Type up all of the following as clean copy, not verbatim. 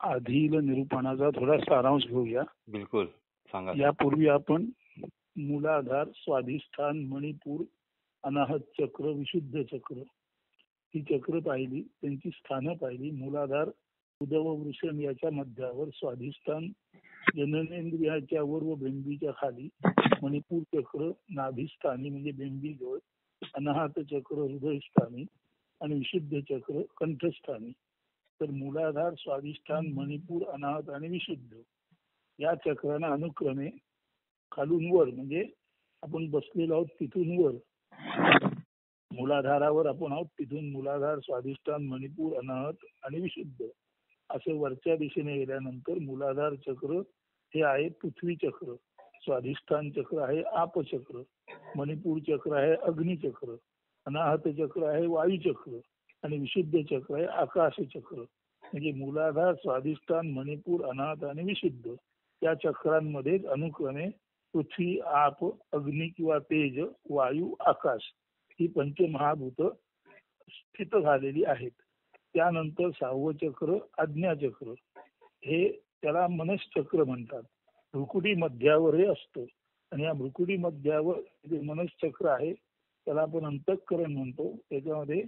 आधील निरूपणाचा थोडा सारांश घेऊया. बिलकुल सांगा. यापूर्वी आपण मूलाधार, स्वाधिष्ठान, मणिपूर, अनाहत चक्र, विशुद्ध चक्र ही चक्र पाहिली, त्यांची स्थानं पाहिली. मूलाधार उदव वृषण याच्या मध्यावर, स्वाधिष्ठान जननेंद्रियाच्या वर व बेंबीच्या खाली, मणिपूर चक्र नाभिस्थानी म्हणजे बेंबीजवळ, अनाहत चक्र हृदयस्थानी आणि विशुद्ध चक्र कंठस्थानी. तर मूलाधार, स्वाधिष्ठान, मणिपूर, अनाहत आणि विशुद्ध या चक्रांना अनुक्रमे खालून वर, म्हणजे आपण बसलेलो आहोत तिथून वर, मूलाधारावर आपण आहोत तिथून मूलाधार, स्वाधिष्ठान, मणिपूर, अनाहत आणि विशुद्ध असे वरच्या दिशेने गेल्यानंतर मूलाधार चक्र हे आहे पृथ्वी चक्र, स्वाधिष्ठान चक्र आहे आपचक्र, मणिपूर चक्र आहे अग्निचक्र, अनाहत चक्र आहे वायुचक्र आणि विशुद्ध चक्र आहे आकाश चक्र. म्हणजे मूलाधार, स्वाधिष्ठान, मणिपूर, अनाहत आणि विशुद्ध या चक्रांमध्येच अनुक्रमे पृथ्वी, आप, अग्नी किंवा तेज, वायू, आकाश ही पंचमहाभूत स्थित झालेली आहेत. त्यानंतर 6वं चक्र आज्ञाचक्र, हे त्याला मनश्चक्र म्हणतात. भ्रुकुटी मध्यावर हे असतं आणि या भ्रुकुटी मध्यावर जे मनश्चक्र आहे त्याला आपण अंतःकरण म्हणतो. त्याच्यामध्ये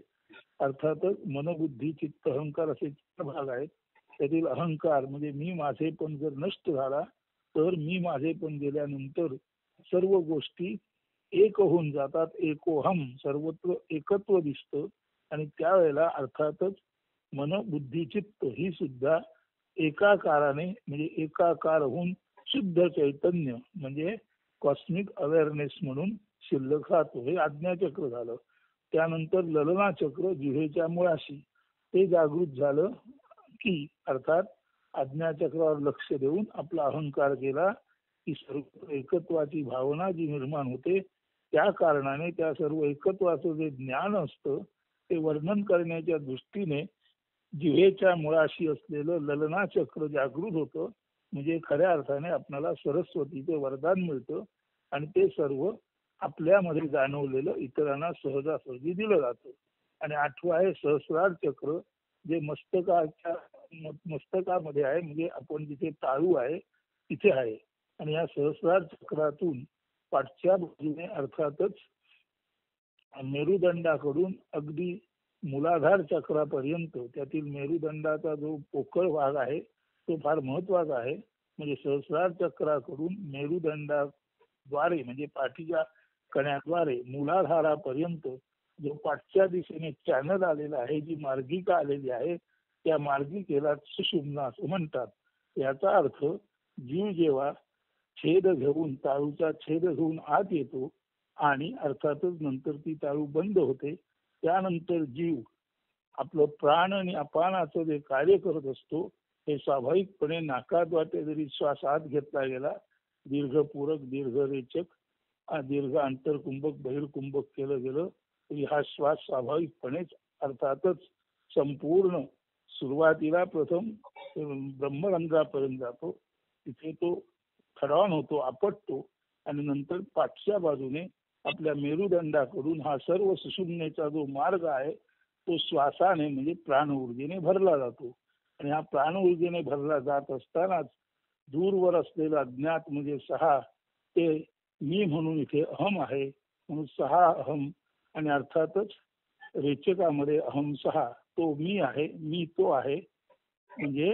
अर्थातच मनबुद्धी, चित्त, अहंकार असे 4 भाग आहेत. त्यातील अहंकार म्हणजे मी माझेपण जर नष्ट झाला तर मी माझेपण गेल्यानंतर सर्व गोष्टी एक होऊन जातात. एकोहम, सर्वत्र एकत्व दिसतं आणि त्यावेळेला अर्थातच मन, बुद्धी, चित्त ही सुद्धा एकाकाराने म्हणजे एकाकार होऊन शुद्ध चैतन्य म्हणजे कॉस्मिक अवेअरनेस म्हणून शिल्लक राहतो. हे आज्ञाचक्र झालं. त्यानंतर ललनाचक्र जिव्हेच्या मुळाशी, ते जागृत झालं की अर्थात आज्ञाचक्रावर लक्ष देऊन आपला अहंकार केला की सर्व एकत्वाची भावना जी निर्माण होते, त्या कारणाने त्या सर्व एकत्वाचं जे ज्ञान असतं ते वर्णन करण्याच्या दृष्टीने जिव्हेच्या मुळाशी असलेलं ललनाचक्र जागृत होतं. म्हणजे खऱ्या अर्थाने आपल्याला सरस्वतीचं वरदान मिळतं आणि ते सर्व आपल्यामध्ये जाणवलेलं इतरांना सहजासहजी दिलं जातं. आणि 8वं आहे सहस्रार चक्र, जे मस्तकामध्ये आहे, म्हणजे आपण जिथे टाळू आहे तिथे आहे. आणि या सहस्रार चक्रातून पाठच्या बाजूने अर्थातच मेरुदंडाकडून अगदी मूलाधार चक्रापर्यंत त्यातील मेरुदंडाचा जो पोकळ भाग आहे तो फार महत्वाचा आहे. म्हणजे सहस्रार चक्राकडून मेरुदंडाद्वारे म्हणजे पाठीच्या कण्याद्वारे मूलाधारापर्यंत जो पाठच्या दिशेने चॅनल आलेला आहे, जी मार्गिका आलेली आहे, त्या मार्गिकेला सुषुम्ना असं म्हणतात. याचा अर्थ जीव जेव्हा छेद घेऊन, ताळूचा छेद घेऊन आत येतो आणि अर्थातच नंतर ती ताळू बंद होते, त्यानंतर जीव आपलं प्राण आणि अपानाचं जे कार्य करत असतो हे स्वाभाविकपणे नाकाद्वारे जरी श्वास आत घेतला गेला, दीर्घपूरक, दीर्घरेचक, दीर्घ आंतरकुंभक, बहिर्कुंभक केलं गेलं तरी हा श्वास स्वाभाविकपणेच अर्थातच संपूर्ण सुरुवातीला प्रथम ब्रह्मरंध्रापर्यंत जातो, तिथे तो खडॉन होतो, आपटतो आणि नंतर पाठच्या बाजूने आपल्या मेरुदंडाकडून हा सर्व सुषुम्नेचा जो मार्ग आहे तो श्वासाने म्हणजे प्राण ऊर्जेने भरला जातो. आणि हा प्राण ऊर्जेने भरला जात असतानाच दूरवर असलेला अज्ञात म्हणजे 6 ते मी म्हणून इथे अहम आहे, म्हणून 6 अहम. आणि अर्थातच रेचकामध्ये अहम 6 तो मी आहे, मी तो आहे. म्हणजे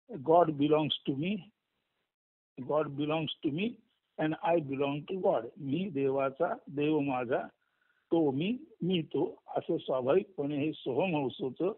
God belongs to me, God belongs to me and I belong to God. मी देवाचा, देव माझा, तो मी, मी तो, असं स्वाभाविकपणे हे सोहमहंसोचं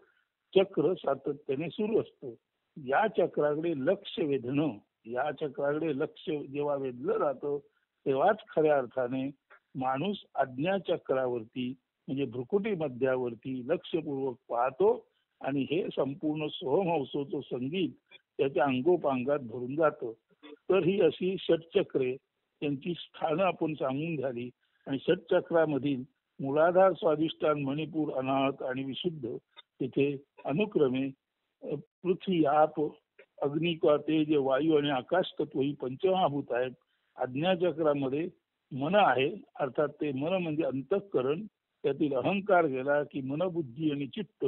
चक्र सातत्याने सुरू असतं. या चक्राकडे लक्ष वेधणं, या चक्राकडे लक्ष जेव्हा वेधलं जातं तेव्हाच खऱ्या अर्थाने माणूस आज्ञाचक्रावरती म्हणजे भ्रुकुटी मध्यावरती लक्षपूर्वक पाहतो आणि हे संपूर्ण सोहमहंसोचं संगीत त्याच्या अंगोपांगात भरून जातं. तर ही अशी षटचक्रे, त्यांची स्थानं आपण सांगून झाली. आणि षटचक्रामधील मूलाधार, स्वाधिष्ठान, मणिपूर, अनाहत आणि विशुद्ध तिथे अनुक्रमे पृथ्वी, आप, अग्नी किंवा तेज, वायू आणि आकाश तत्व ही पंचमहाभूत आहेत. आज्ञाचक्रामध्ये मन आहे, अर्थात ते मन म्हणजे अंतःकरण, त्यातील अहंकार गेला की मनबुद्धी आणि चित्त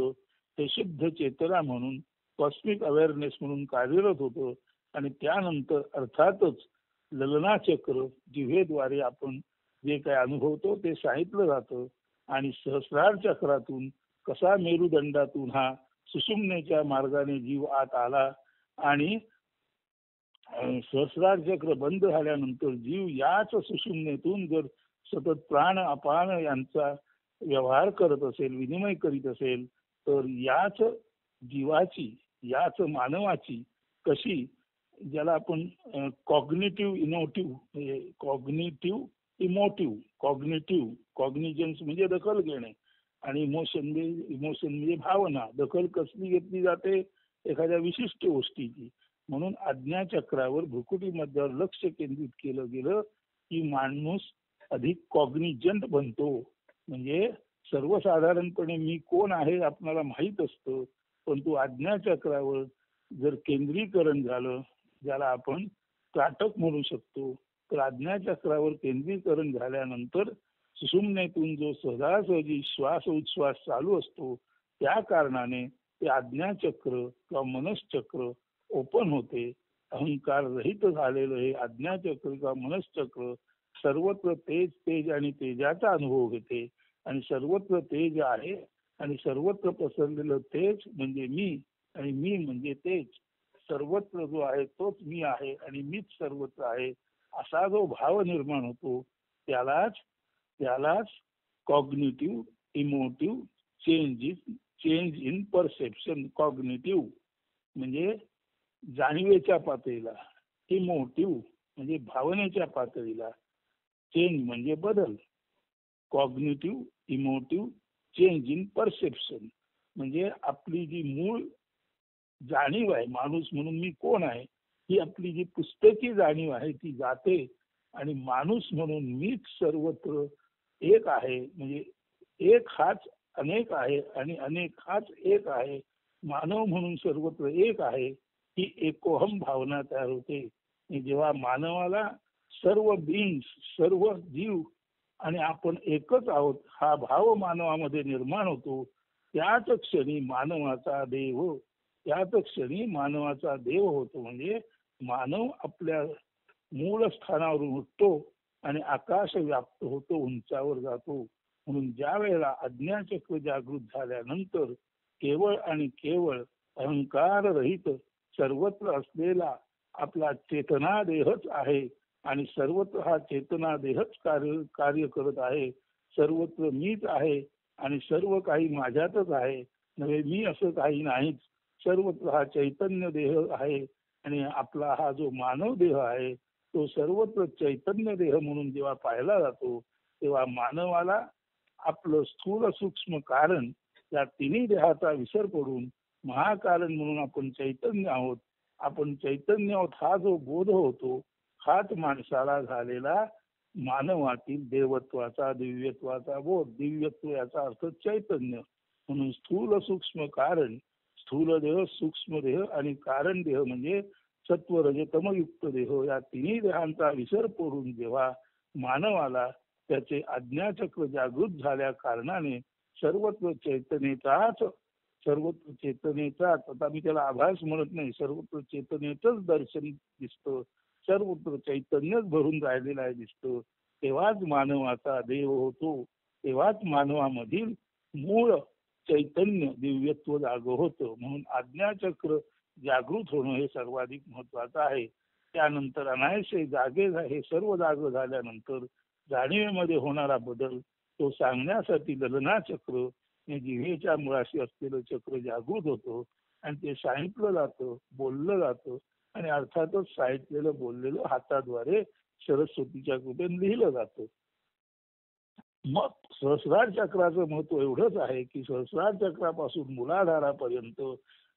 हे शुद्ध चेतना म्हणून कॉस्मिक अवेअरनेस म्हणून कार्यरत होतं. आणि त्यानंतर अर्थातच ललना चक्र जिव्हेद्वारे आपण जे काही अनुभवतो ते सांगितलं जातं. आणि सहस्रार चक्रातून कसा मेरुदंडातून हा सुषुम्नेच्या मार्गाने जीव आत आला आणि सहस्रार चक्र बंद झाल्यानंतर जीव याच सुषुम्नेतून जर सतत प्राण अपान यांचा व्यवहार करत असेल, विनिमय करीत असेल, तर याच जीवाची, याच मानवाची कशी, ज्याला आपण कॉग्निटिव्ह इमोटिव्ह, कॉग्निजन्स म्हणजे दखल घेणे, आणि इमोशन म्हणजे भावना, दखल कसली घेतली जाते एखाद्या विशिष्ट गोष्टीची. म्हणून आज्ञाचक्रावर भ्रुकुटी मध्यावर लक्ष केंद्रित केलं गेलं की माणूस अधिक कॉग्निजंट बनतो. म्हणजे सर्वसाधारणपणे मी कोण आहे आपल्याला माहीत असतं, पण तो आज्ञाचक्रावर जर केंद्रीकरण झालं, ज्याला आपण त्राटक म्हणू शकतो, तर आज्ञाचक्रावर केंद्रीकरण झाल्यानंतर सुषुम्नेतून जो सहजासहजी श्वास उच्छ्वास चालू असतो, त्या कारणाने ते आज्ञाचक्र किंवा मनश्चक्र ओपन होते. अहंकार रहित झालेलं हे आज्ञाचक्र किंवा मनश्चक्र सर्वत्र तेज तेज आणि तेजाचा अनुभव घेते. आणि सर्वत्र तेज आहे आणि सर्वत्र पसरलेलं तेज म्हणजे मी, आणि मी म्हणजे तेज. सर्वत्र जो आहे तोच मी आहे आणि मीच सर्वत्र आहे, असा जो भाव निर्माण होतो त्यालाच cognitive emotive change in perception. Cognitive म्हणजे जाणीवेच्या पातळीला, इमोटिव्ह म्हणजे भावनेच्या पातळीला, चेंज म्हणजे बदल. Cognitive emotive change in perception म्हणजे आपली जी मूळ जाणीव आहे, माणूस म्हणून मी कोण आहे, ही आपली जी पुस्तकी जाणीव आहे ती जाते. आणि माणूस म्हणून मीच सर्वत्र एक आहे, म्हणजे एक हाच अनेक आहे आणि अनेक हाच एक आहे, मानव म्हणून सर्वत्र एक आहे, ही एकोहम भावना तयार होते. जेव्हा मानवाला सर्व बीइंग्स, सर्व जीव आणि आपण एकच आहोत हा भाव मानवामध्ये निर्माण होतो, त्याच क्षणी मानवाचा देव होतो. म्हणजे मानव आपल्या मूळ स्थानावरून उठतो आणि आकाश व्याप्त होतो, उंचावर जातो. म्हणून ज्या वेळेला अज्ञाचक्र जागृत झाल्यानंतर केवळ आणि केवळ अहंकार रहित सर्वत्र असलेला आपला चेतना देहच आहे आणि सर्वत्र हा चेतना देहच कार्य करत आहे. सर्वत्र मीच आहे आणि सर्व काही माझ्यातच आहे, नव्हे मी असं काही नाहीच. सर्वत्र हा चैतन्य देह आहे आणि आपला हा जो मानव देह आहे तो सर्वत्र चैतन्य देह म्हणून जेव्हा पाहिला जातो, तेव्हा मानवाला आपलं स्थूल सूक्ष्म कारण या तिन्ही देहाचा विसर पडून महाकारण म्हणून आपण चैतन्य आहोत, आपण चैतन्य आहोत हा जो बोध होतो, हाच माणसाला झालेला मानवातील देवत्वाचा, दिव्यत्वाचा बोध. दिव्यत्व याचा अर्थ चैतन्य. म्हणून स्थूल सूक्ष्म कारण, स्थूल देह, सूक्ष्म देह आणि कारण देह म्हणजे सत्व रज तमयुक्त देह, या तिन्ही देहांचा विसर पडून जेव्हा मानवाला त्याचे आज्ञाचक्र जागृत झाल्या कारणाने सर्वत्र चेतनेचाच, आता मी त्याला आभास म्हणत नाही, सर्वत्र चेतनेचंच दर्शन दिसतं, सर्वत्र चैतन्यच भरून राहिलेलं आहे दिसतं, तेव्हाच मानवाचा देव होतो, तेव्हाच मानवामधील मूळ चैतन्य दिव्यत्व जागं होतं. म्हणून आज्ञाचक्र जागृत होणं हे सर्वाधिक महत्वाचं आहे. त्यानंतर अनायसे जागे हे सर्व जागं झाल्यानंतर जाणीवेमध्ये होणारा बदल तो सांगण्यासाठी ललना चक्र हे जिव्हेच्या मुळाशी असलेलं चक्र जागृत होतं आणि ते सांगितलं जातं, बोललं जातं आणि अर्थातच सांगितलेलं बोललेलं हाताद्वारे सरस्वतीच्या कृपेने लिहिलं जातं. मग सहस्रार चक्राचं महत्व एवढंच आहे की सहस्रार चक्रापासून मूलाधारापर्यंत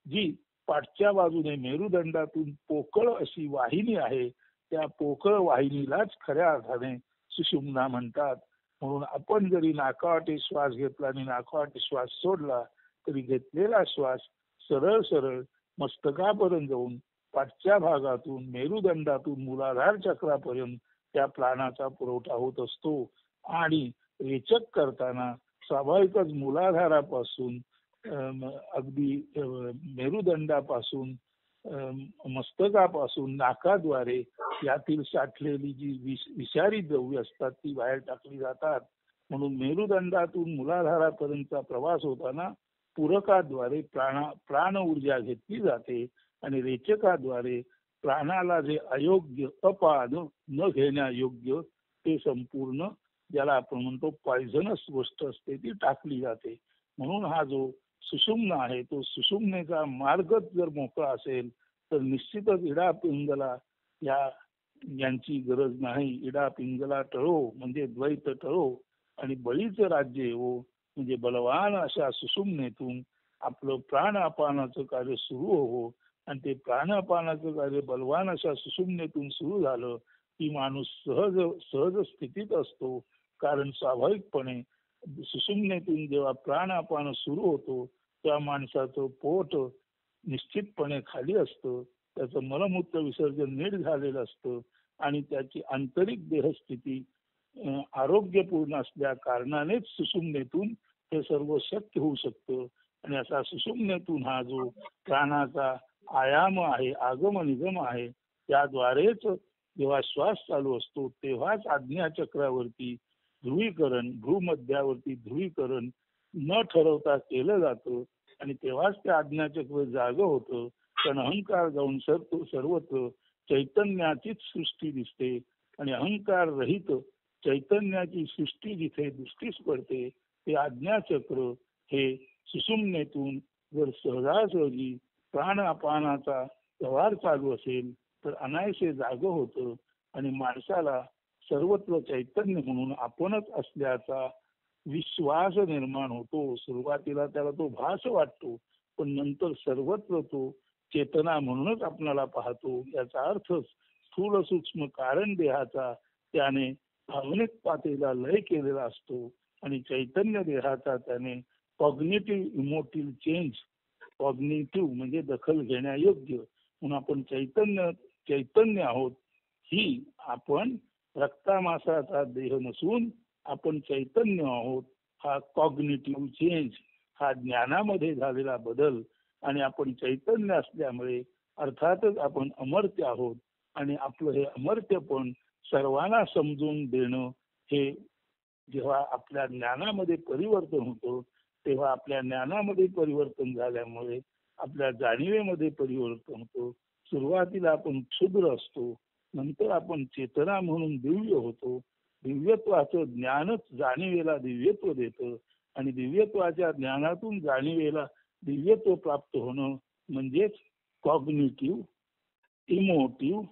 जी पाठच्या बाजूने मेरुदंडातून पोकळ अशी वाहिनी आहे, त्या पोकळ वाहिनीलाच खऱ्या अर्थाने सुषुम्ना म्हणतात. म्हणून आपण जरी नाकावाटे श्वास घेतला आणि नाकावाटे श्वास सोडला तरी घेतलेला श्वास सरळ सरळ मस्तकापर्यंत जाऊन पाठच्या भागातून मेरुदंडातून मूलाधार चक्रापर्यंत त्या प्राणाचा पुरवठा होत असतो. आणि रेचक करताना स्वाभाविकच मूलाधारापासून अगदी मेरुदंडापासून मस्तकापासून नाकाद्वारे यातील साठलेली जी विषारी द्रव्य असतात ती बाहेर टाकली जातात. म्हणून मेरुदंडातून मूलाधारापर्यंतचा प्रवास होताना पूरकाद्वारे प्राण ऊर्जा घेतली जाते आणि रेचकाद्वारे प्राणाला जे अयोग्य अपान न घेण्यायोग्य ते संपूर्ण ज्याला आपण म्हणतो पॉयझनस गोष्ट असते ती टाकली जाते. म्हणून हा जो सुषुम्ना आहे तो सुषुम्नेचा मार्गच जर मोकळा असेल तर निश्चितच इडा पिंगला यांची गरज नाही. इडा पिंगला टळो म्हणजे द्वैत टळो आणि बळीचं राज्य येवो म्हणजे बलवान अशा सुषुम्नेतून आपलं प्राणापानाचं कार्य सुरू हो आणि ते प्राणापानाचं कार्य बलवान अशा सुषुम्नेतून सुरू झालं की माणूस सहज स्थितीत असतो. कारण स्वाभाविकपणे सुषुम्नेतून जेव्हा प्राणापान सुरू होतो त्या माणसाचं पोट निश्चितपणे खाली असतं, त्याचं मलमूत्र विसर्जन नीट झालेलं असतं आणि त्याची आंतरिक देहस्थिती आरोग्यपूर्ण असल्या कारणानेच सुषुम्नेतून हे सर्व शक्य होऊ शकतं. आणि असा सुषुम्नेतून हा जो प्राणाचा आयाम आहे आगम निगम आहे त्याद्वारेच जेव्हा श्वास चालू असतो तेव्हाच आज्ञाचक्रावरती ध्रुवीकरण भूमध्यावरती ध्रुवीकरण न ठरवता केलं जातं आणि तेव्हाच ते आज्ञाचक्र जागं होतं. कारण अहंकार जाऊन सर्वत्र चैतन्याचीच सृष्टी दिसते आणि अहंकार रहित चैतन्याची सृष्टी जिथे दृष्टीस पडते ते आज्ञाचक्र हे सुषुम्नेतून जर सहजासहजी प्राणापानाचा व्यवहार चालू असेल तर अनायसे जागं होतं आणि माणसाला सर्वत्र चैतन्य म्हणून आपणच असल्याचा विश्वास निर्माण होतो. सुरुवातीला त्याला तो भास वाटतो पण नंतर सर्वत्र तो चेतना म्हणूनच आपल्याला पाहतो. याचा अर्थ स्थूल सूक्ष्म कारण देहाचा त्याने भावनिक पातळीला लय केलेला असतो आणि चैतन्य देहाचा त्याने कॉग्निटिव्ह इमोटिव्ह चेंज कॉग्निटिव्ह म्हणजे दखल घेण्यायोग्य म्हणून आपण चैतन्य आहोत. ही आपण रक्तामासाचा देह नसून आपण चैतन्य आहोत. हा कॉग्निटिव्ह चेंज हा ज्ञानामध्ये झालेला बदल आणि आपण चैतन्य असल्यामुळे अर्थातच आपण अमर्त्य आहोत आणि आपलं हे अमर्त्यपण सर्वांना समजून देणं हे जेव्हा आपल्या ज्ञानामध्ये परिवर्तन होतं तेव्हा आपल्या ज्ञानामध्ये परिवर्तन झाल्यामुळे आपल्या जाणीवेमध्ये परिवर्तन होतं. सुरुवातीला आपण क्षुद्र असतो नंतर आपण चेतना म्हणून दिव्य होतो. दिव्यत्वाचं ज्ञानच जाणीवेला दिव्यत्व देतं आणि दिव्यत्वाच्या ज्ञानातून जाणीवेला दिव्यत्व प्राप्त होणं म्हणजेच cognitive emotive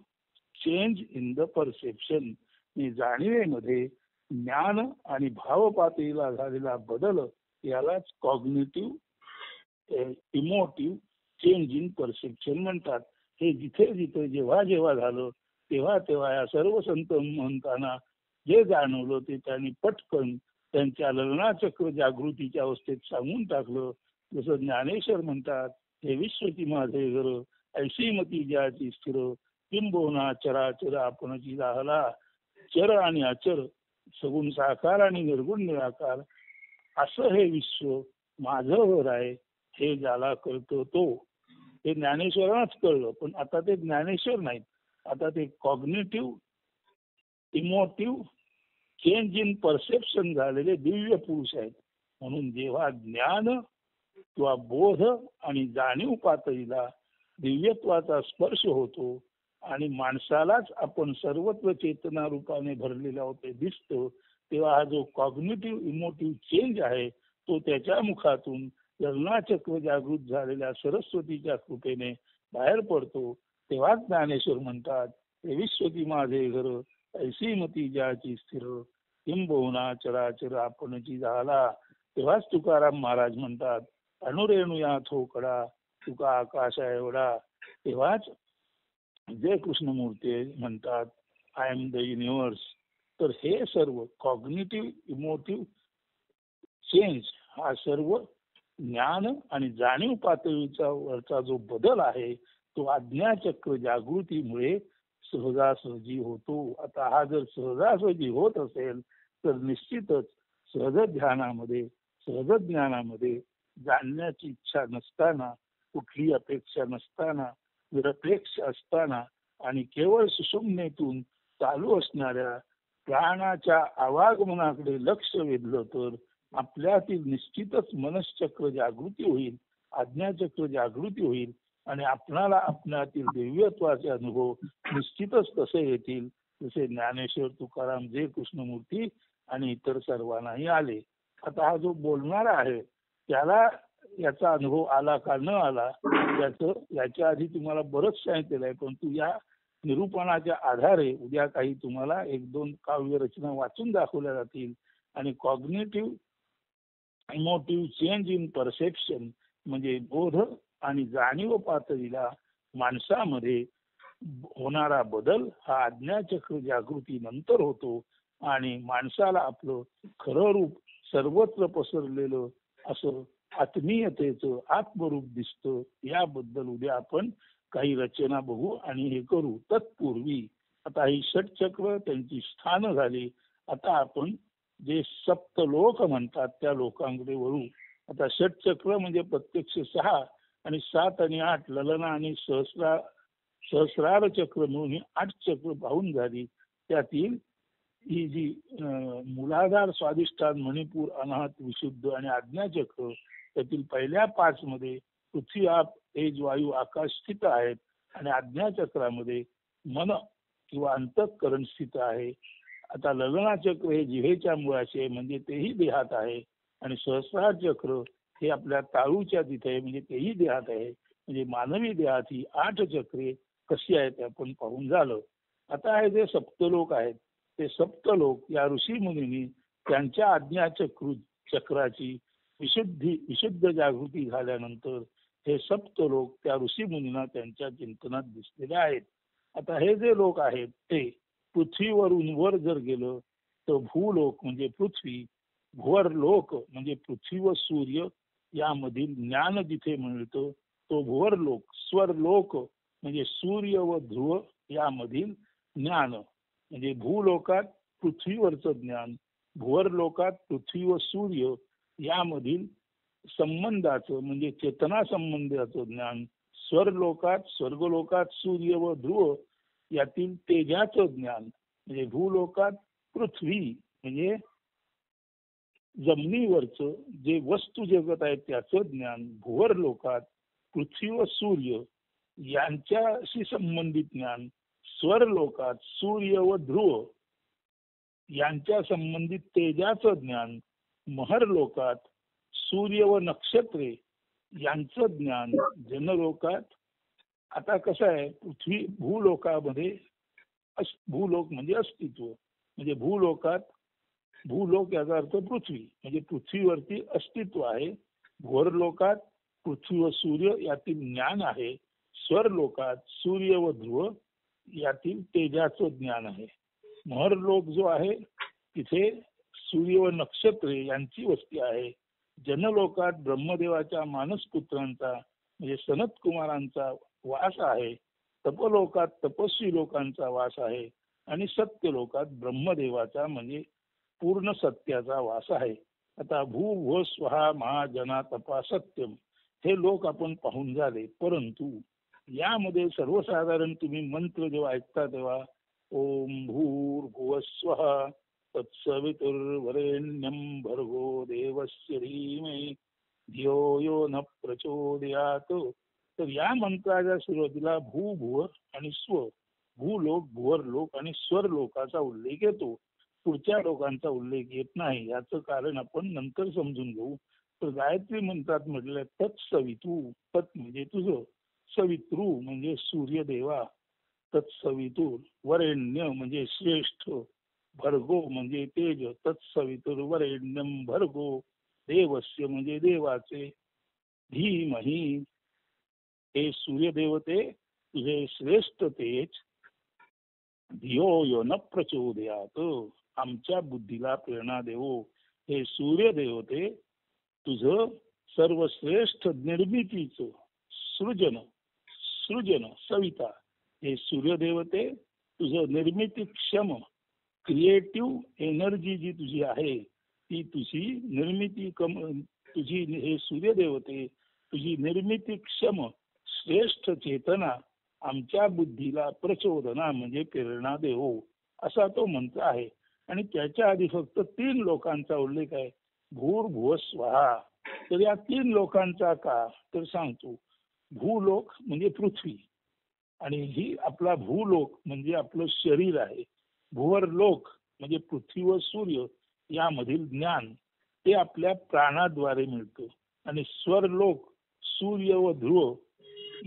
change in the perception. जाणीवेमध्ये ज्ञान आणि भाव पातळीला झालेला बदल यालाच cognitive emotive change in perception म्हणतात. हे जिथे जिथे जेव्हा जेव्हा झालं तेव्हा तेव्हा या सर्व संत महंतांना जे जाणवलं ते त्यांनी पटकन त्यांच्या ललनाचक्र जागृतीच्या अवस्थेत सांगून टाकलं. जसं ज्ञानेश्वर म्हणतात हे विश्वची माझे घर ऐशी मती ज्याची स्थिर किंबोना चराचर आपणची राहला. चर आणि अचर सगुण साकार आणि निर्गुण निराकार असं हे विश्व माझं घर आहे हे ज्याला कळतं तो. हे ज्ञानेश्वरांनाच कळलं पण आता ते ज्ञानेश्वर नाहीत. आता ते cognitive emotive change in perception झालेले दिव्य पुरुष आहेत. म्हणून जेव्हा ज्ञान किंवा बोध आणि जाणीव पातळीला दिव्यत्वाचा स्पर्श होतो आणि माणसालाच आपण सर्वत्र चेतना रूपाने भरलेला होते दिसतो तेव्हा हा जो कॉग्निटिव्ह इमोटिव्ह चेंज आहे तो त्याच्या मुखातून ललनाचक्र जागृत झालेल्या सरस्वतीच्या कृपेने बाहेर पडतो. तेव्हाच ज्ञानेश्वर म्हणतात हे विश्वती माझे घर ऐशी मती ज्याची स्थिर किंबहुना चराचर आपणची झाला. तेव्हाच तुकाराम महाराज म्हणतात अणुरेणू या थोकडा तुका आकाशा एवढा. तेव्हाच जे कृष्णमूर्ती म्हणतात आय एम द युनिव्हर्स. तर हे सर्व कॉग्निटिव्ह इमोटिव्ह चेंज हा सर्व ज्ञान आणि जाणीव पातळीचा वरचा जो बदल आहे तो आज्ञाचक्र जागृतीमुळे सहजासहजी होतो. आता हा जर सहजासहजी होत असेल तर निश्चितच सहज ध्यानामध्ये सहज ज्ञानामध्ये जाणण्याची इच्छा नसताना, कुठली अपेक्षा नसताना, निरपेक्ष असताना आणि केवळ सुषुम्नेतून चालू असणाऱ्या प्राणाच्या आवागमनाकडे लक्ष वेधलं तर आपल्यातील निश्चितच मनश्चक्र जागृती होईल, आज्ञाचक्र जागृती होईल आणि आपणाला आपल्यातील दिव्यत्वाचे अनुभव निश्चितच कसे येतील, जसे ज्ञानेश्वर, तुकाराम, जे कृष्णमूर्ती आणि इतर सर्वांनाही आले. आता हा जो बोलणारा आहे त्याला याचा अनुभव आला का न आला याच्या आधी तुम्हाला बरंच सांगितलेलं आहे, परंतु या निरूपणाच्या आधारे उद्या काही तुम्हाला एक दोन काव्य रचना वाचून दाखवल्या जातील आणि cognitive emotive change in perception म्हणजे बोध आणि जाणीव पातळीला माणसामध्ये होणारा बदल हा आज्ञाचक्र जागृती नंतर होतो आणि माणसाला आपलं खरं रूप सर्वत्र पसरलेलं असं आत्मीयतेचं आत्मरूप दिसतं. याबद्दल उद्या आपण काही रचना बघू आणि हे करू. तत्पूर्वी आता ही षटचक्र त्यांची स्थान झाली. आता आपण जे सप्तलोक म्हणतात त्या लोकांकडे वळू. आता षटचक्र म्हणजे प्रत्यक्ष 6 आणि 7 आणि 8 ललना आणि सहस्रार चक्र म्हणून 8 चक्र पाहून झाली. त्यातील ही जी मूलाधार, स्वाधिष्ठान, मणिपूर, अनाहत, विशुद्ध आणि आज्ञाचक्र त्यातील पहिल्या 5 मध्ये पृथ्वी, आप, तेज, वायू, आकाश स्थित आहेत आणि आज्ञाचक्रामध्ये मन किंवा अंतःकरण स्थित आहे. आता ललना चक्र हे जिव्हेच्या मुळाचे म्हणजे तेही देहात आहे आणि सहस्रार चक्र हे आपल्या ताळूच्या तिथे आहे म्हणजे तेही देहात आहे. म्हणजे मानवी देहात ही 8 चक्रे कशी आहेत ते आपण पाहून झालं. आता हे जे सप्तलोक आहेत ते सप्तलोक या ऋषी मुनींनी त्यांच्या चक्राची विशुद्ध जागृती झाल्यानंतर हे सप्तलोक त्या ऋषी मुनींना त्यांच्या चिंतनात दिसलेले आहेत. आता हे जे लोक आहेत ते पृथ्वीवरून वर जर गेलं तर भूलोक म्हणजे पृथ्वी, भुवर लोक म्हणजे पृथ्वी व सूर्य यामधील ज्ञान जिथे मिळतं तो भुवर लोक, स्वर लोक म्हणजे सूर्य व ध्रुव यामधील ज्ञान म्हणजे भूलोकात पृथ्वीवरचं ज्ञान, भुवर लोकात पृथ्वी व सूर्य यामधील संबंधाचं म्हणजे चेतना संबंधाचं ज्ञान, स्वर्लोकात स्वर्गलोकात सूर्य व ध्रुव यातील तेजाचं ज्ञान म्हणजे भूलोकात पृथ्वी म्हणजे जमिनीवरचं जे वस्तू जगत आहे त्याचं ज्ञान, भुवर लोकात पृथ्वी व सूर्य यांच्याशी संबंधित ज्ञान, स्वर लोकात सूर्य व ध्रुव यांच्या संबंधित तेजाचं ज्ञान, महर लोकात सूर्य व नक्षत्रे यांचं ज्ञान, जनलोकात आता कसं आहे पृथ्वी भूलोकामध्ये भूलोक म्हणजे अस्तित्व म्हणजे भूलोक याचा अर्थ पृथ्वी म्हणजे पृथ्वीवरती अस्तित्व आहे. भुवर लोकात पृथ्वी व सूर्य यातील ज्ञान आहे. स्वर लोकात सूर्य व ध्रुव यातील तेजाचं ज्ञान आहे. महर लोक जो आहे तिथे सूर्य व नक्षत्रे यांची वस्ती आहे. जनलोकात ब्रह्मदेवाच्या मानसपुत्रांचा म्हणजे सनत कुमारांचा वास आहे. तपलोकात तपस्वी लोकांचा वास आहे आणि सत्यलोकात ब्रह्मदेवाचा म्हणजे पूर्ण सत्याचा वास आहे. आता भू भो स्वहा महाजना तपा सत्यम हे लोक आपण पाहून झाले, परंतु यामध्ये सर्वसाधारण तुम्ही मंत्र जेव्हा ऐकता तेव्हा ओम भूर्भुवस्वः तत्सवितुर्वरेण्यं भर्गो देवस्य धीमहि धियो यो न प्रचोदयात्. तर या मंत्राच्या सुरुवातीला भू भुवर आणि स्व, भूलोक, भुवर लोक आणि स्वर लोकाचा उल्लेख येतो. पुढच्या लोकांचा उल्लेख येत नाही. याचं कारण आपण नंतर समजून घेऊ. तर गायत्री मंत्रात म्हटलंय तत्सवितू, तत् म्हणजे तुझं, सवितृ म्हणजे सूर्यदेवा, तत्सवितुर वरेण्य म्हणजे श्रेष्ठ, भर्गो म्हणजे तेज, तत्सवितुर वरेण्यम भर्गो देवस्य म्हणजे देवाचे, धीमहि हे सूर्यदेवते तुझे श्रेष्ठ तेज, धियो यो न प्रचोदयात आमच्या बुद्धीला प्रेरणा देवो, हे सूर्यदेवते तुझं सर्वश्रेष्ठ निर्मितीचं सृजन सविता, हे सूर्यदेवते तुझं निर्मिती क्षम क्रिएटिव्ह एनर्जी जी तुझी आहे ती तुझी निर्मिती तुझी हे सूर्यदेवते, तुझी निर्मितीक्षम श्रेष्ठ चेतना आमच्या बुद्धीला प्रचोदना म्हणजे प्रेरणा देवो, असा तो मंत्र आहे. आणि त्याच्या आधी फक्त 3 लोकांचा उल्लेख आहे, भूर्भुवः स्वहा. तर या 3 लोकांचा का, तर सांगतो. भूलोक म्हणजे पृथ्वी, आणि ही आपला भूलोक म्हणजे आपलं शरीर आहे. भुवरलोक म्हणजे पृथ्वी व सूर्य यामधील ज्ञान ते आपल्या प्राणाद्वारे मिळतं. आणि स्वरलोक सूर्य व ध्रुव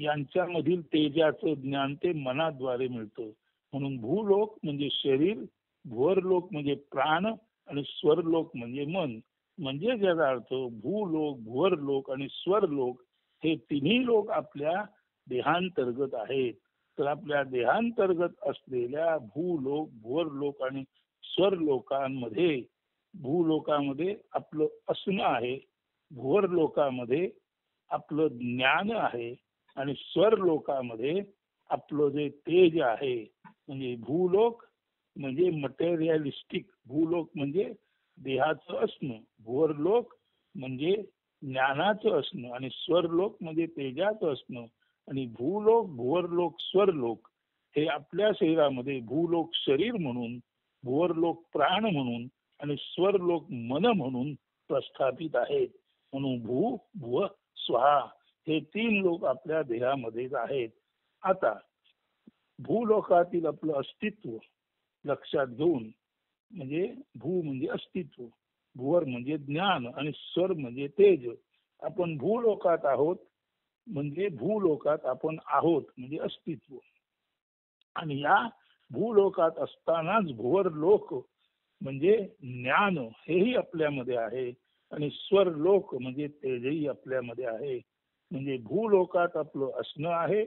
यांच्यामधील तेजाचं ज्ञान ते मनाद्वारे मिळतं. म्हणून भूलोक म्हणजे शरीर, भुवरलोक म्हणजे प्राण, आणि स्वरलोक म्हणजे मन. म्हणजे ज्याचा अर्थ भूलोक, भुवरलोक आणि स्वरलोक हे तिन्ही लोक आपल्या देहांतर्गत आहेत. तर आपल्या देहांतर्गत असलेल्या भूलोक, भुवरलोक आणि स्वरलोकांमध्ये, भूलोकामध्ये आपलं असणं आहे, भुवरलोकामध्ये आपलं ज्ञान आहे, आणि स्वरलोकामध्ये आपलं जे तेज आहे. म्हणजे भूलोक म्हणजे मटेरियलिस्टिक, भूलोक म्हणजे देहाचं असणं, भुवरलोक म्हणजे ज्ञानाचं असणं, आणि स्वरलोक म्हणजे तेजाचं असणं. आणि भूलोक, भुवरलोक, स्वरलोक हे आपल्या शरीरामध्ये भूलोक शरीर म्हणून, भुवरलोक प्राण म्हणून आणि स्वरलोक मन म्हणून प्रस्थापित आहेत. म्हणून भू भुव स्वहा हे 3 लोक आपल्या देहामध्येच आहेत. आता भूलोकातील आपलं अस्तित्व लक्षात घेऊन, म्हणजे भू म्हणजे अस्तित्व, भुवर म्हणजे ज्ञान आणि स्वर म्हणजे तेज. आपण भूलोकात आहोत म्हणजे भूलोकात आपण आहोत म्हणजे अस्तित्व. आणि या भूलोकात असतानाच भुवर लोक म्हणजे ज्ञान हेही आपल्यामध्ये आहे, आणि स्वर लोक म्हणजे तेजही आपल्यामध्ये आहे. म्हणजे भूलोकात आपलं असणं आहे,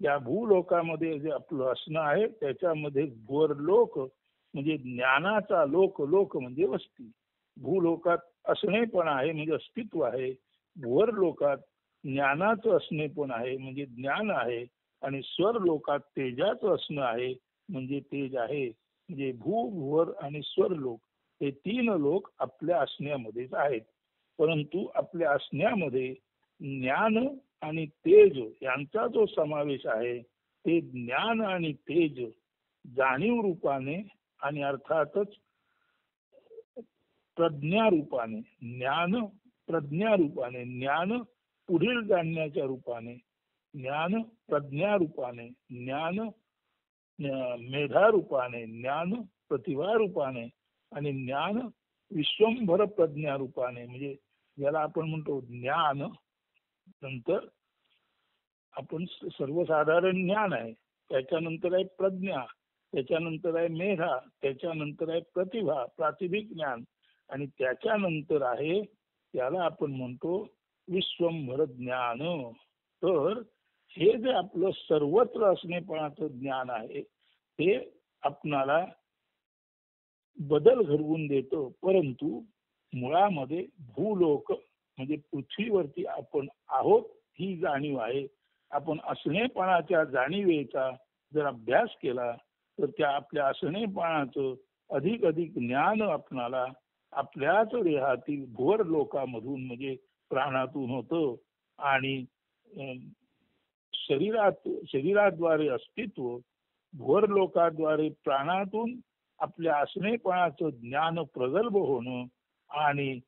या भूलोकामध्ये जे आपलं असणं आहे त्याच्यामध्ये भुवर लोक म्हणजे ज्ञानाचा लोक, लोक म्हणजे वस्ती. भूलोकात असणे पण आहे म्हणजे अस्तित्व आहे, भुवर लोकात ज्ञानाचं असणे पण आहे म्हणजे ज्ञान आहे, आणि स्वर लोकात तेजाचं असणं आहे म्हणजे तेज आहे. म्हणजे भू, भुवर आणि स्वर लोक हे 3 लोक आपल्या असण्यामध्येच आहेत. परंतु आपल्या असण्यामध्ये ज्ञान आणि तेज यांचा जो समावेश आहे, ते ज्ञान आणि तेज जाणीव रूपाने आणि अर्थातच प्रज्ञा रूपाने, ज्ञान प्रज्ञा रूपाने, ज्ञान पुढील जाणण्याच्या रूपाने, ज्ञान प्रज्ञा रूपाने, ज्ञान मेधा रूपाने, ज्ञान प्रतिभा रूपाने, आणि ज्ञान विश्वंभर प्रज्ञा रूपाने. म्हणजे ज्याला आपण म्हणतो ज्ञान, नंतर आपण सर्वसाधारण ज्ञान आहे, त्याच्यानंतर आहे प्रज्ञा, त्याच्यानंतर आहे मेधा, त्याच्यानंतर आहे प्रतिभा, प्रातिभिक ज्ञान, आणि त्याच्यानंतर आहे त्याला आपण म्हणतो विश्वंभर ज्ञान. तर हे जे आपलं सर्वत्र असणेपणाचं ज्ञान आहे ते आपणाला बदल घडवून देतं. परंतु मुळामध्ये भूलोक म्हणजे पृथ्वीवरती आपण आहोत ही जाणीव आहे. आपण असणेपणाच्या जाणीवेचा जर अभ्यास केला तर त्या आपल्या असणेपणाचं अधिक अधिक ज्ञान आपणाला आपल्याच देहातील भुवर लोकामधून म्हणजे प्राणातून होतं. आणि शरीराद्वारे अस्तित्व, भुवर लोकाद्वारे प्राणातून आपल्या असणेपणाचं ज्ञान प्रगल्भ होणं, आणि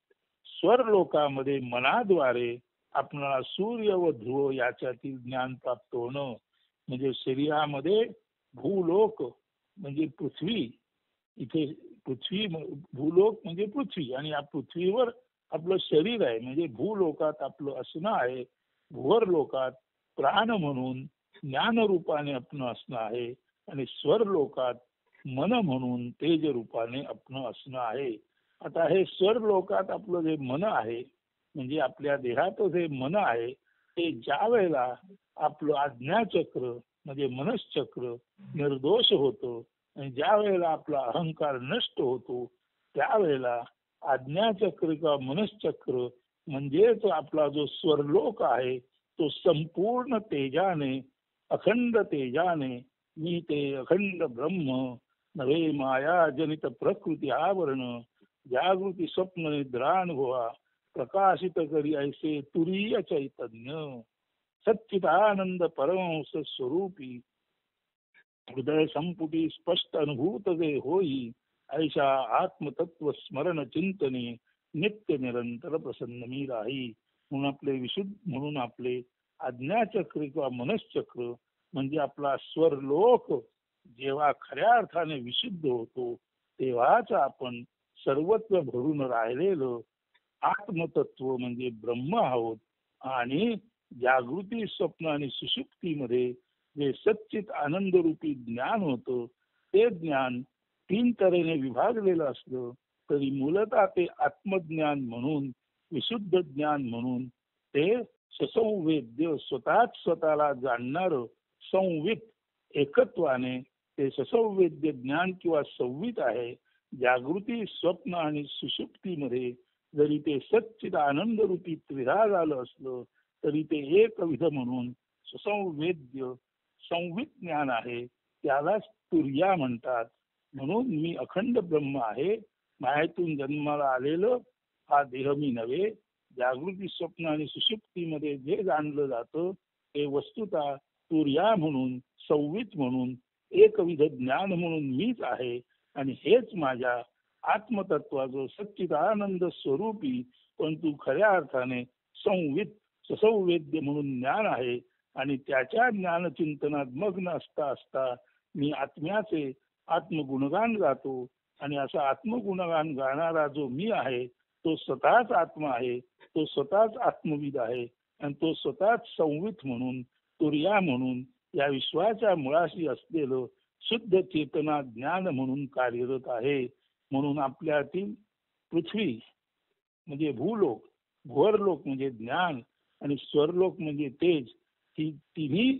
स्वर लोकामध्ये मनाद्वारे आपल्याला सूर्य व ध्रुव याच्यातील ज्ञान प्राप्त होणं. म्हणजे शरीरामध्ये भूलोक म्हणजे पृथ्वी, इथे पृथ्वी, भूलोक म्हणजे पृथ्वी, आणि या पृथ्वीवर आपलं शरीर आहे म्हणजे भूलोकात आपलं असणं आहे, भुवर लोकात प्राण म्हणून ज्ञान रूपाने आपण असणं आहे, आणि स्वर लोकात मन म्हणून तेज रूपाने आपण असणं आहे. आता हे स्वर लोकात आपलं जे मन आहे म्हणजे आपल्या देहात जे मन आहे ते ज्या वेळेला आपलं आज्ञाचक्र म्हणजे मनश्चक्र निर्दोष होतं, आणि ज्या वेळेला आपला अहंकार नष्ट होतो त्यावेळेला आज्ञाचक्र किंवा मनश्चक्र म्हणजेच आपला जो स्वरलोक आहे तो संपूर्ण तेजाने, अखंड तेजाने, मी ते अखंड ब्रह्म नव्हे माया जनित प्रकृती आवरण, जागृती स्वप्न निद्रानुभवा प्रकाशित करी ऐसे तुरीय चैतन्य सच्चिदानंद परमहंस स्वरूपी हृदय संपुटी स्पष्ट अनुभूत जे होई ऐशा आत्मतत्व स्मरण चिंतने नित्य निरंतर प्रसन्न मी राही. म्हणून आपले आज्ञाचक्र किंवा मनश्चक्र म्हणजे आपला स्वरलोक जेव्हा खऱ्या अर्थाने विशुद्ध होतो तेव्हाच आपण सर्वत्र भरून राहिलेलं आत्मतत्व म्हणजे ब्रह्म आहोत. आणि जागृती स्वप्न आणि सुषुप्तीमध्ये जे सच्चित आनंद रूपी ज्ञान होतं ते ज्ञान 3 तऱ्हेने विभागलेलं असलं तरी मूलतः ते आत्मज्ञान म्हणून विशुद्ध ज्ञान म्हणून ते ससंवेद्य स्वतःच स्वतःला जाणणारं संवित एकत्वाने ते ससंवेद्य ज्ञान किंवा संवित आहे. जागृती स्वप्न आणि सुषुप्तीमध्ये जरी ते सच्चिद आनंद रूपी त्रिधा झालं असलं तरी ते एकविध म्हणून सुसंवेद्य संवित ज्ञान आहे. त्यालाच तुर्या म्हणतात. म्हणून मी अखंड ब्रह्म आहे. मायेतून जन्माला आलेलं हा देह मी नव्हे. जागृती स्वप्न आणि सुषुप्तीमध्ये जे जाणलं जातं ते वस्तुतः तुर्या म्हणून संवित म्हणून एकविध ज्ञान म्हणून मीच आहे. आणि हेच माझ्या आत्मतत्वाचं सच्चिदानंद स्वरूपी परंतु खऱ्या अर्थाने संवित ससंवेद्य म्हणून ज्ञान आहे. आणि त्याच्या ज्ञानचिंतनात मग्न असता असता मी आत्म्याचे आत्मगुणगान गातो. आणि असा आत्मगुणगान गाणारा जो मी आहे तो स्वतःच आत्मा आहे. तो स्वतःच आत्मविद आहे. आणि तो स्वतःच संवित म्हणून तुर्या म्हणून या विश्वाच्या मुळाशी असलेलं शुद्ध चेतना ज्ञान म्हणून कार्यरत आहे. म्हणून आपल्यातील पृथ्वी म्हणजे भूलोक, भुवरलोक म्हणजे ज्ञान आणि स्वरलोक म्हणजे तेज, ही तिन्ही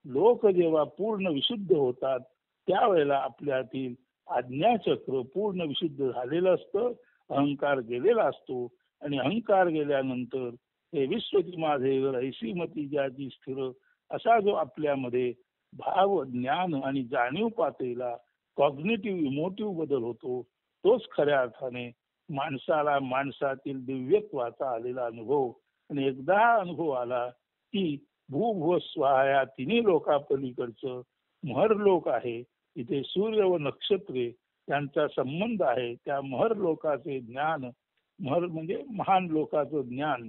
लोक जेव्हा पूर्ण विशुद्ध होतात त्यावेळेला आपल्यातील आज्ञाचक्र पूर्ण विशुद्ध झालेलं असतं. अहंकार गेलेला असतो आणि अहंकार गेल्यानंतर हे विश्वची माझे ऐशी मती ज्याची स्थिर असा जो आपल्यामध्ये भाव ज्ञान आणि जाणीव पातळीला कॉग्निटिव्ह इमोटिव्ह बदल होतो तोच खऱ्या अर्थाने माणसाला माणसातील दिव्यत्वाचा आलेला अनुभव. आणि एकदा अनुभव आला की भूभुव स्वाहा या तिन्ही लोकापलीकडचं महरलोक आहे. इथे सूर्य व नक्षत्रे यांचा संबंध आहे. त्या महरलोकाचे ज्ञान, महर म्हणजे महान लोकाचं ज्ञान.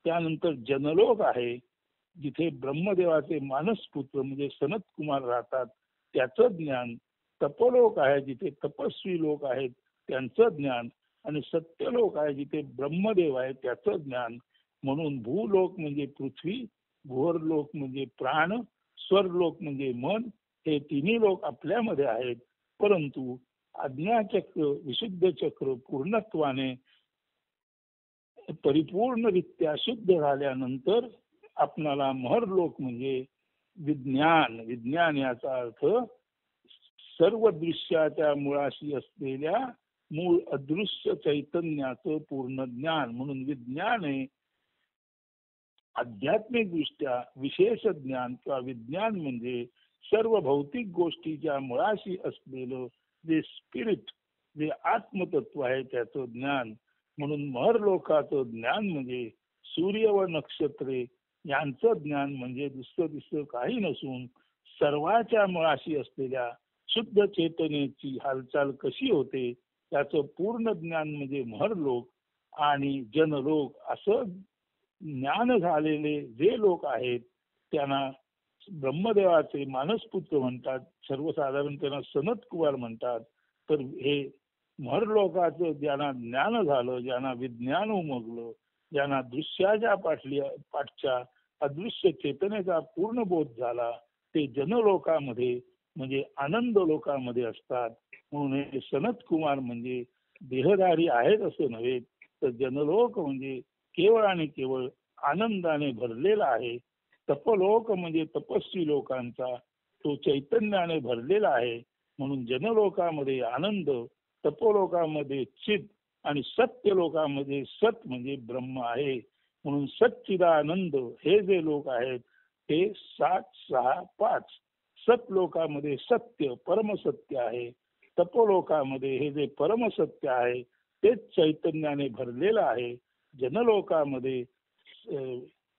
त्यानंतर जनलोक आहे जिथे ब्रह्मदेवाचे मानसपुत्र म्हणजे सनत कुमार राहतात त्याचं ज्ञान. तपोलोक आहे जिथे तपस्वी लोक आहेत त्यांचं ज्ञान. आणि सत्यलोक आहे जिथे ब्रह्मदेव आहे त्याचं ज्ञान. म्हणून भूलोक म्हणजे पृथ्वी, भुवरलोक म्हणजे प्राण, स्वरलोक म्हणजे मन, हे तिन्ही लोक आपल्यामध्ये आहेत. परंतु आज्ञाचक्र विशुद्ध चक्र पूर्णत्वाने परिपूर्णरित्या शुद्ध झाल्यानंतर आपणाला महरलोक म्हणजे विज्ञान, विज्ञान याचा अर्थ सर्व दृश्याच्या मुळाशी असलेल्या मूळ अदृश्य चैतन्याचं पूर्ण ज्ञान. म्हणून विज्ञान हे आध्यात्मिक दृष्ट्या विशेष ज्ञान किंवा विज्ञान म्हणजे सर्व भौतिक गोष्टीच्या मुळाशी असलेलं जे स्पिरिट, जे आत्मतत्व आहे त्याचं ज्ञान. म्हणून महरलोकाचं ज्ञान म्हणजे सूर्य व नक्षत्रे यांचं ज्ञान म्हणजे दुसरं काही नसून सर्वाच्या मुळाशी असलेल्या शुद्ध चेतनेची हालचाल कशी होते त्याचं पूर्ण ज्ञान म्हणजे महरलोक. आणि जनलोक असं ज्ञान झालेले जे लोक आहेत त्यांना ब्रह्मदेवाचे मानसपुत्र म्हणतात. सर्वसाधारण त्यांना सनत कुमार म्हणतात. तर हे महरलोकाचं ज्यांना ज्ञान झालं, ज्यांना विज्ञान उमगलं, ज्यांना दृश्याच्या पाठच्या अदृश्य चेतनेचा पूर्ण बोध झाला ते जनलोकामध्ये म्हणजे आनंद लोकामध्ये असतात. म्हणून हे सनत कुमार म्हणजे देहधारी आहेत असं नव्हे तर जनलोक म्हणजे केवळ आणि केवळ आनंदाने भरलेला आहे. तपलोक म्हणजे तपस्वी लोकांचा तो चैतन्याने भरलेला आहे. म्हणून जनलोकामध्ये आनंद, तपोलोकामध्ये चित आणि सत्य लोकामध्ये सत म्हणजे ब्रह्म आहे. म्हणून सच्चिदानंद हे जे लोक आहेत ते 7, 6, 5 सत लोकामध्ये सत्य परमसत्य आहे. तपोलोकामध्ये हे जे परमसत्य आहे तेच चैतन्याने भरलेलं आहे. जनलोकामध्ये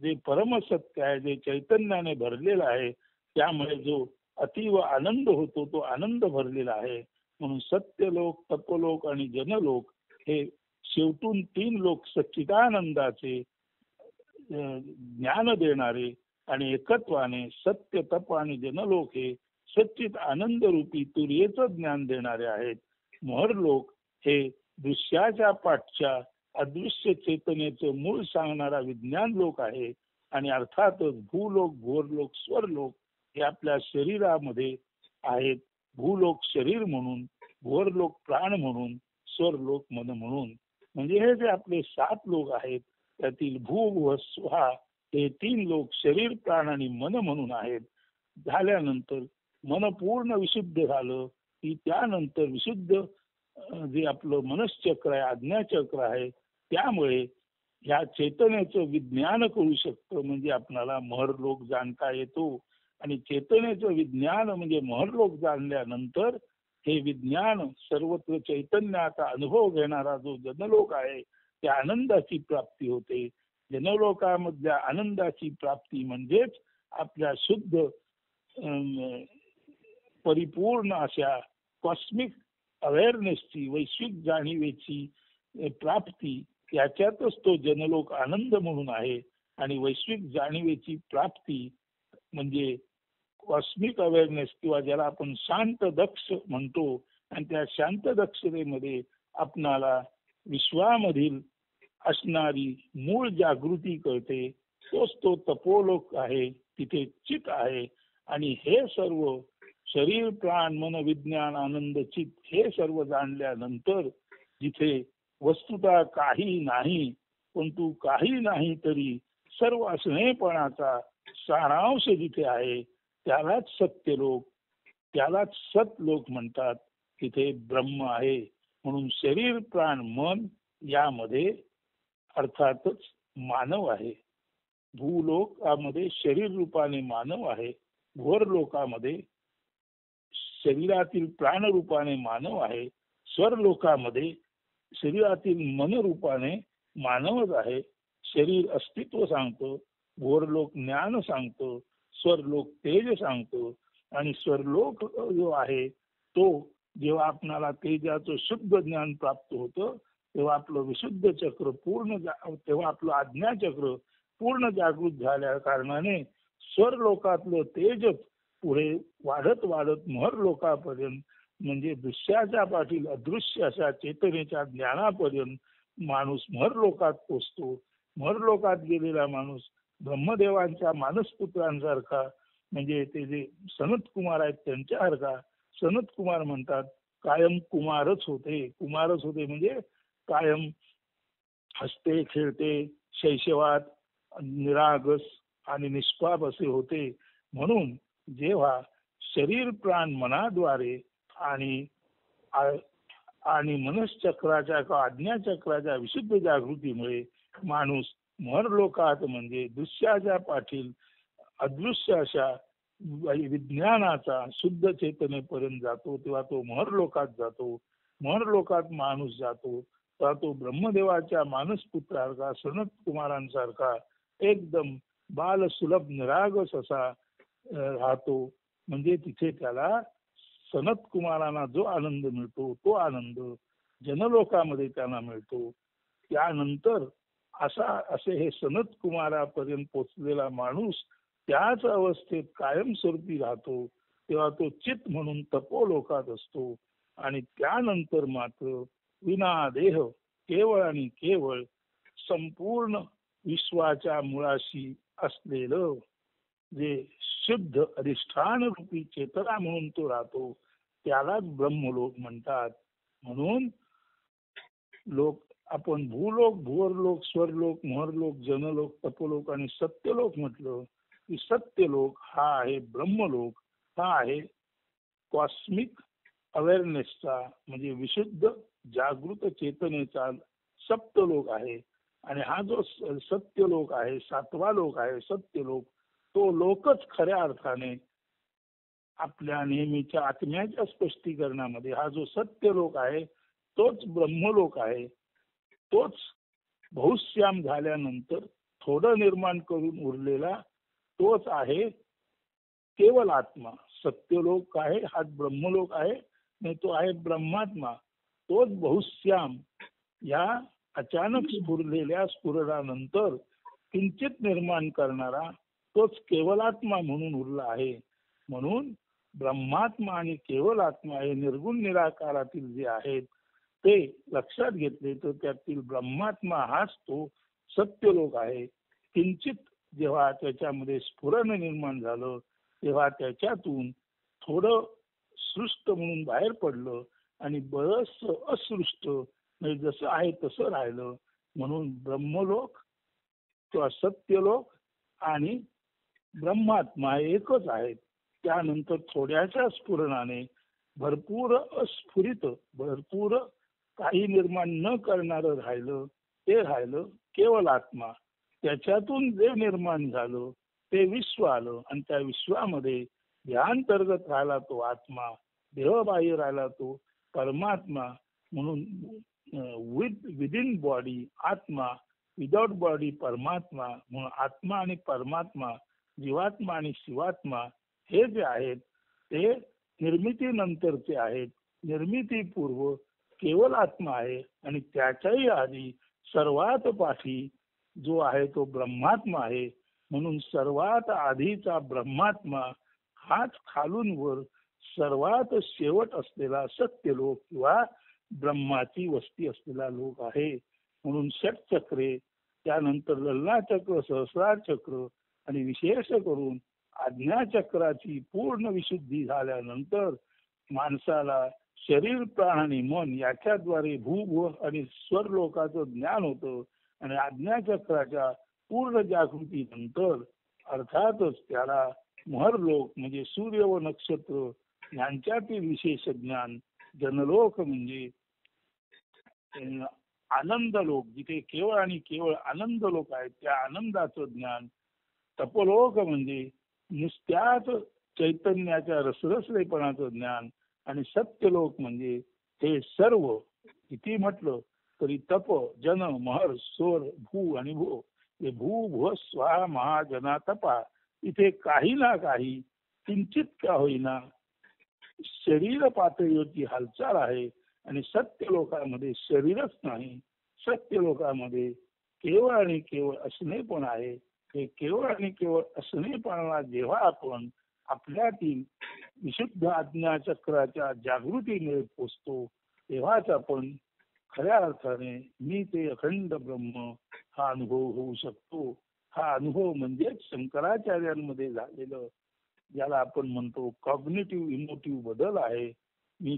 जे परमसत्य आहे, जे चैतन्याने भरलेलं आहे, त्यामुळे जो अतीव आनंद होतो तो आनंद भरलेला आहे. म्हणून सत्यलोक, तपलोक आणि जनलोक हे शेवटून 3 लोक सच्चिदानंदाचे ज्ञान देणारे आणि एकत्वाने सत्य, तप आणि जनलोक हे सच्चित आनंद रूपी तुर्येचं ज्ञान देणारे आहेत. मोहरलोक हे दृश्याच्या पाठच्या अदृश्य चेतनेचं मूळ सांगणारा विज्ञान लोक आहे. आणि अर्थातच भूलोक, भोरलोक, स्वरलोक हे आपल्या शरीरामध्ये आहेत. भूलोक शरीर म्हणून, भोरलोक प्राण म्हणून, स्वरलोक मन म्हणून. म्हणजे हे जे आपले 7 लोक आहेत त्यातील भू व स्वा हे 3 लोक शरीर, प्राण आणि मन म्हणून आहेत. झाल्यानंतर मन पूर्ण विशुद्ध झालं की त्यानंतर विशुद्ध जे आपलं मनश्चक्र आहे, आज्ञाचक्र आहे, त्यामुळे ह्या चेतनेचं विज्ञान करू शकतं. म्हणजे आपल्याला महरलोक जाणता येतो. आणि चेतनेचं विज्ञान म्हणजे महरलोक जाणल्यानंतर हे विज्ञान सर्वत्र चैतन्याचा अनुभव घेणारा जो जनलोक आहे त्या आनंदाची प्राप्ती होते. जनलोकामधल्या आनंदाची प्राप्ती म्हणजेच आपल्या शुद्ध परिपूर्ण अशा कॉस्मिक अवेअरनेसची, वैश्विक जाणीवेची प्राप्ती. याच्यातच तो जनलोक आनंद म्हणून आहे. आणि वैश्विक जाणीवेची प्राप्ती म्हणजे कॉस्मिक अवेअरनेस किंवा ज्याला आपण शांत दक्ष म्हणतो. आणि त्या शांत दक्षतेमध्ये आपणाला विश्वामधील असणारी मूळ जागृती कळते. तोच तो तपोलोक आहे, तिथे चित आहे. आणि हे सर्व शरीर, प्राण, मन, विज्ञान, आनंद, चित हे सर्व जाणल्यानंतर जिथे वस्तुतः काही नाही, परंतु काही नाही तरी सर्व असणेपणाचा सारांश जिथे आहे त्यालाच सत्यलोक, त्यालाच सतलोक म्हणतात. तिथे ब्रह्म आहे. म्हणून शरीर, प्राण, मन यामध्ये अर्थातच मानव आहे. भूलोकामध्ये शरीर रूपाने मानव आहे. भोर लोकामध्ये शरीरातील प्राण रूपाने मानव आहे. स्वर लोकामध्ये शरीरातील मन रूपाने मानवच आहे. शरीर अस्तित्व सांगतो, भोरलोक ज्ञान सांगतो, स्वरलोक तेज सांगतो. आणि स्वरलोक जो आहे तो जेव्हा आपणाला तेजाचं शुद्ध ज्ञान प्राप्त होतं तेव्हा आपलं विशुद्ध चक्र पूर्ण, तेव्हा आपलं आज्ञाचक्र पूर्ण जागृत झाल्या कारणाने स्वरलोकातलं तेजच पुढे वाढत वाढत महर लोकापर्यंत म्हणजे दृश्याच्या पाठील अदृश्य अशा चेतनेच्या ज्ञानापर्यंत माणूस महर लोकात पोचतो. महर लोकात गेलेला माणूस ब्रह्मदेवांच्या मानसपुत्रांसारखा म्हणजे ते जे सनत कुमार आहेत त्यांच्यासारखा. सनत कुमार म्हणतात कायम कुमारच होते. कुमारच होते म्हणजे कायम हसते खेळते, शैशवात निरागस आणि निष्पाप असे होते. म्हणून जेव्हा शरीर प्राण मनाद्वारे आणि आणि मनश्चक्राच्या किंवा आज्ञाचक्राच्या विशुद्ध जागृतीमुळे माणूस महरलोकात म्हणजे दृश्याच्या पाठील अदृश्य अशा विज्ञानाचा शुद्ध चेतनेपर्यंत जातो तेव्हा तो महरलोकात जातो. महरलोकात माणूस जातो तेव्हा तो ब्रह्मदेवाच्या मानसपुत्रासारखा सनत कुमारांसारखा एकदम बालसुलभ निरागस असा राहतो. म्हणजे तिथे त्याला सनत कुमारांना जो आनंद मिळतो तो आनंद जनलोकामध्ये त्यांना मिळतो. त्यानंतर असे हे सनत कुमारापर्यंत पोचलेला माणूस त्याच अवस्थेत कायमस्वरूपी राहतो. तेव्हा तो चित म्हणून तपोलोकात असतो. आणि त्यानंतर मात्र विना देह केवळ आणि केवळ संपूर्ण विश्वाच्या मुळाशी असलेलं जे शुद्ध अधिष्ठान रूपी चेतना म्हणून तो राहतो त्यालाच ब्रह्मलोक म्हणतात. म्हणून लोक आपण भूलोक, भुवरलोक, स्वरलोक, महरलोक, जनलोक, तपोलोक आणि सत्यलोक म्हटलं की सत्यलोक हा आहे ब्रह्मलोक. हा आहे कॉस्मिक अवेअरनेसचा म्हणजे विशुद्ध जागृत चेतनेचा सप्तलोक आहे. आणि हा जो सत्यलोक आहे, 7वा लोक आहे सत्यलोक, तो लोकच खऱ्या अर्थाने आपल्या नेहमीच्या आत्म्याच्या स्पष्टीकरणामध्ये हा जो सत्यलोक आहे तोच ब्रह्मलोक आहे. तोच बहुश्याम झाल्यानंतर थोडं निर्माण करून उरलेला तोच आहे केवळ आत्मा. सत्यलोक आहे, हा ब्रह्मलोक आहे, नाही तो आहे ब्रह्मात्मा. तोच बहुश्याम या अचानक स्फुरलेल्या स्फुरणानंतर किंचित निर्माण करणारा तोच केवलात्मा म्हणून उरला आहे. म्हणून ब्रह्मात्मा आणि केवल आत्मा हे निर्गुण निराकारातील जे आहेत ते लक्षात घेतले तर त्यातील ब्रह्मात्मा हाच तो सत्यलोक आहे. किंचित जेव्हा त्याच्यामध्ये स्फुरण निर्माण झालं तेव्हा त्याच्यातून थोडं सृष्ट म्हणून बाहेर पडलं आणि बरंच असृष्ट म्हणजे जसं आहे तसं राहिलं. म्हणून ब्रह्मलोक किंवा सत्यलोक आणि ब्रह्मात्मा एकच आहेत. त्यानंतर थोड्याशा स्फुरणाने भरपूर अस्फुरित भरपूर काही निर्माण न करणारं राहिलं ते राहिलं केवळ आत्मा. त्याच्यातून जे निर्माण झालं ते विश्व आलं आणि त्या विश्वामध्ये ध्यानंतर्गत राहिला तो आत्मा, देहबाह्य राहिला तो परमात्मा. म्हणून विदिन बॉडी आत्मा, विदाउट बॉडी परमात्मा. म्हणून आत्मा आणि परमात्मा, जीवात्मा आणि शिवात्मा हे जे आहेत ते निर्मितीनंतरचे आहेत. निर्मितीपूर्व केवळ आत्मा आहे आणि त्याच्याही आधी सर्वात पाठी जो आहे तो ब्रह्मात्मा आहे. म्हणून सर्वात आधीचा ब्रह्मात्मा हाच खालून वर सर्वात शेवट असलेला सत्यलोक किंवा ब्रह्माची वस्ती असलेला लोक आहे. म्हणून षटचक्रे, त्यानंतर लल्ला चक्र, सहस्रार चक्र आणि विशेष करून आज्ञाचक्राची पूर्ण विशुद्धी झाल्यानंतर माणसाला शरीर, प्राण आणि मन याच्याद्वारे भूभुव आणि स्वर लोकांचं ज्ञान होतं आणि आज्ञाचक्राच्या पूर्ण जागृतीनंतर अर्थातच त्याला महरलोक म्हणजे सूर्य व नक्षत्र यांच्यातील विशेष ज्ञान, जनलोक म्हणजे आनंद लोक जिथे केवळ आणि केवळ आनंद लोक आहेत त्या आनंदाचं ज्ञान, तपलोक म्हणजे नुसत्याच चैतन्याच्या रसरसलेपणाचं ज्ञान आणि सत्यलोक म्हणजे हे सर्व किती म्हटलं तरी तप, जन, महर, स्वर, भू आणि भो हे भू भुव स्वाहा महाजना तपा इथे काही ना काही किंचित का होईना शरीर पातळीवरची हालचाल आहे. आणि सत्य लोकांमध्ये शरीरच नाही, सत्य लोकांमध्ये केवळ आणि केवळ असणे पण आहे. हे केवळ आणि केवळ असणेपणाला जेव्हा आपण आपल्यातील विशुद्ध आज्ञा चक्राच्या जागृतीमुळे पोचतो तेव्हाच आपण खऱ्या अर्थाने मी ते अखंड ब्रह्म हा अनुभव होऊ शकतो. हा अनुभव म्हणजेच शंकराचार्यांमध्ये झालेलं ज्याला आपण म्हणतो कॉग्निटिव्ह इमोटिव्ह बदल आहे. मी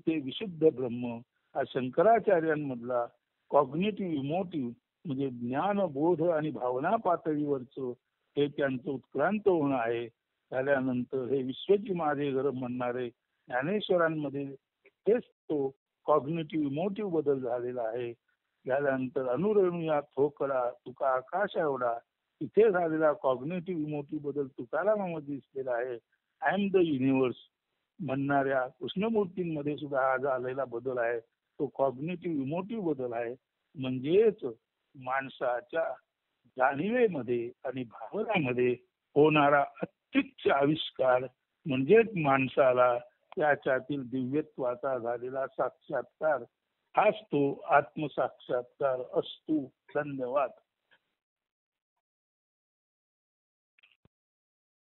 ते विशुद्ध ब्रह्म हा शंकराचार्यांमधला कॉग्निटिव्ह इमोटिव्ह म्हणजे ज्ञान, बोध आणि भावना पातळीवरचं हे त्यांचं उत्क्रांत होणं आहे. झाल्यानंतर हे विश्वची माझे घर म्हणणारे ज्ञानेश्वरांमध्ये तेच तो कॉग्निटिव्ह इमोटिव्ह बदल झालेला आहे. झाल्यानंतर अनुरेणू या थोकडा तुका आकाश एवढा इथे झालेला कॉग्निटिव्ह इमोटिव्ह बदल तुकारामामध्ये दिसलेला आहे. आय एम द युनिव्हर्स म्हणणाऱ्या कृष्णमूर्तींमध्ये सुद्धा हा झालेला बदल आहे. तो कॉग्निटिव्ह इमोटिव्ह बदल आहे. म्हणजेच माणसाच्या जाणीवेमध्ये आणि भावनामध्ये होणारा अत्युच्च आविष्कार म्हणजेच माणसाला त्याच्यातील दिव्यत्वाचा झालेला साक्षात्कार हाच तो आत्मसाक्षात्कार असतो. धन्यवाद.